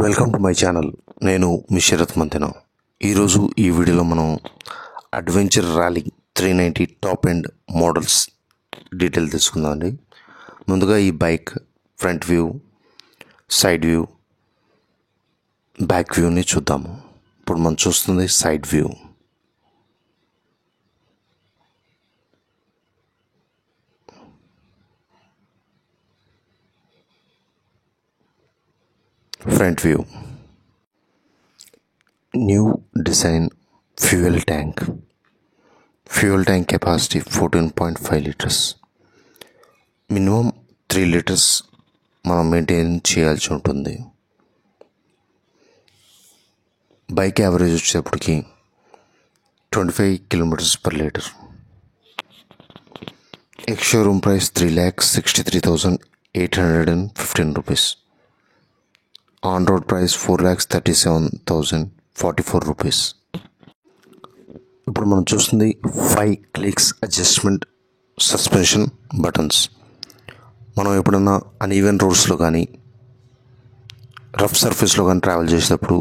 Welcome to my channel. నేను మీ శరత్ మంతెన. ఈరోజు ఈ వీడియోలో మనం adventure rally 390 top end models detail తెలుసుకుందామండి. ముందుగా ఈ bike front view, side view, back వ్యూని చూద్దాము. ఇప్పుడు మనం చూస్తుంది side view. Front view. New design fuel tank. Fuel tank capacity 14.5 liters. Minimum 3 liters మనం మెయింటైన్ చేయాల్సి ఉంటుంది. బైక్ యావరేజ్ వచ్చేటప్పటికి 25 km/లీటర్. Ex showroom price 3,63,815 rupees. On road price 4,37,044 rupees. ఇప్పుడు మనం చూస్తుంది 5 క్లిక్స్ అడ్జస్ట్మెంట్ సస్పెన్షన్ బటన్స్. మనం ఎప్పుడన్నా అన్ఈవెన్ రోడ్స్లో కానీ రఫ్ సర్ఫేస్లో కానీ ట్రావెల్ చేసేటప్పుడు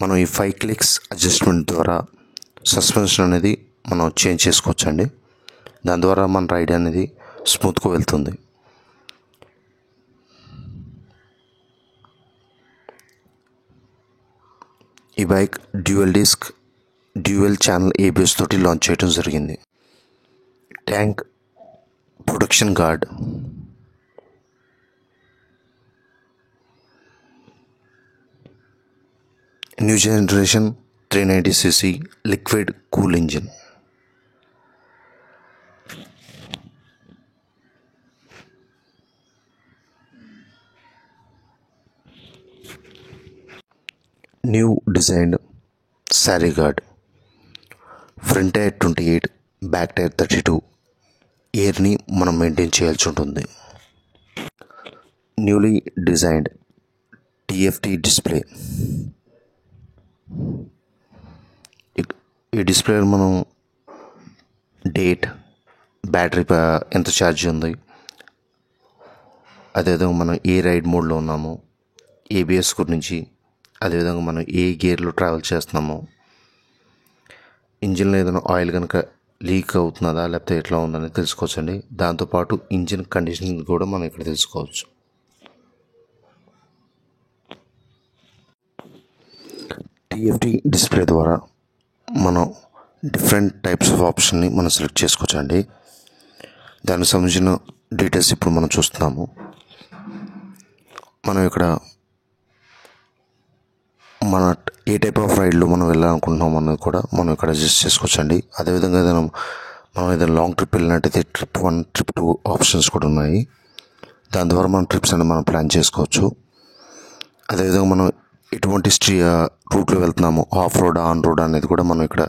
మనం ఈ 5 క్లిక్స్ అడ్జస్ట్మెంట్ ద్వారా సస్పెన్షన్ అనేది మనం చేంజ్ చేసుకోవచ్చండి. దాని ద్వారా మన రైడ్ అనేది స్మూత్గా వెళ్తుంది. ఈ bike dual disc, dual channel ABS తోటి లాంచ్ చేయడం జరిగింది. Tank protection guard, new generation 390cc liquid cool engine. New designed sari guard. Front tyre 28, back tyre 32 ఎయిర్ని మనం మెయింటైన్ చేయాల్సి ఉంటుంది. Newly designed TFT display. ఈ డిస్ప్లేలో మనం డేట్, బ్యాటరీ ఎంత ఛార్జ్ ఉంది, అదేవిధంగా మనం ఏ రైడ్ మోడ్లో ఉన్నాము, ఏబిఎస్ గురించి, అదేవిధంగా మనం ఏ గేర్లో ట్రావెల్ చేస్తున్నామో, ఇంజిన్లో ఏదైనా ఆయిల్ కనుక లీక్ అవుతున్నదా లేకపోతే ఎట్లా ఉందని తెలుసుకోవచ్చండి. దాంతోపాటు ఇంజిన్ కండిషన్ కూడా మనం ఇక్కడ తెలుసుకోవచ్చు. టీఎఫ్టీ డిస్ప్లే ద్వారా మనం డిఫరెంట్ టైప్స్ ఆఫ్ ఆప్షన్ని మనం సెలెక్ట్ చేసుకోవచ్చండి. దానికి సంబంధించిన డీటెయిల్స్ ఇప్పుడు మనం చూస్తున్నాము. మనం ఇక్కడ మన ఏ టైప్ ఆఫ్ రైడ్లో మనం వెళ్ళాలనుకుంటున్నాం అన్నది కూడా మనం ఇక్కడ అడ్జస్ట్ చేసుకోవచ్చండి. అదేవిధంగా మనం ఏదైనా లాంగ్ ట్రిప్ వెళ్ళినట్టయితే ట్రిప్ 1, ట్రిప్ 2 ఆప్షన్స్ కూడా ఉన్నాయి. దాని ద్వారా మనం ట్రిప్స్ అనేది మనం ప్లాన్ చేసుకోవచ్చు. అదేవిధంగా మనం ఎటువంటి రూట్లో వెళ్తున్నాము, ఆఫ్ రోడ్, ఆన్ రోడ్ అనేది కూడా మనం ఇక్కడ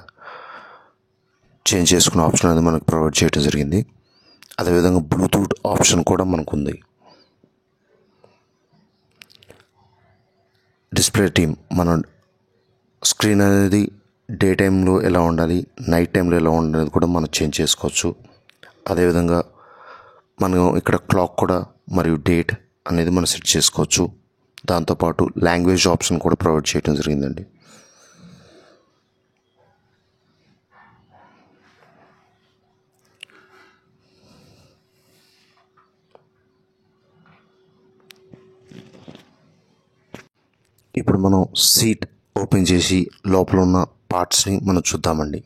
చేంజ్ చేసుకునే ఆప్షన్ అనేది మనకు ప్రొవైడ్ చేయడం జరిగింది. అదేవిధంగా బ్లూటూత్ ఆప్షన్ కూడా మనకు ఉంది. డిస్ప్లే టీమ్, మన స్క్రీన్ అనేది డే టైంలో ఎలా ఉండాలి, నైట్ టైంలో ఎలా ఉండాలి కూడా మనం చేంజ్ చేసుకోవచ్చు. అదేవిధంగా మనం ఇక్కడ క్లాక్ కూడా మరియు డేట్ అనేది మనం సెట్ చేసుకోవచ్చు. దాంతోపాటు లాంగ్వేజ్ ఆప్షన్ కూడా ప్రొవైడ్ చేయడం జరిగిందండి. ఇప్పుడు మనం సీట్ ఓపెన్ చేసి లోపల ఉన్న పార్ట్స్ని మనం చూద్దామండి.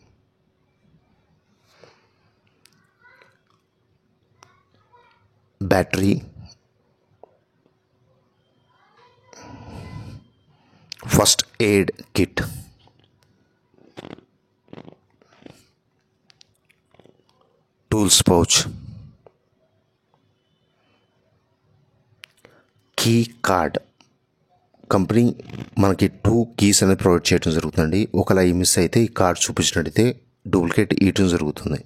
Battery, first aid kit, tools pouch, key card. Company మనకి 2 కీస్ అనేది ప్రొవైడ్ చేయడం జరుగుతుందండి. ఒకలా ఈ మిస్ అయితే ఈ కార్డ్ చూపించినట్టయితే డూప్లికేట్ ఇవ్వడం జరుగుతుంది.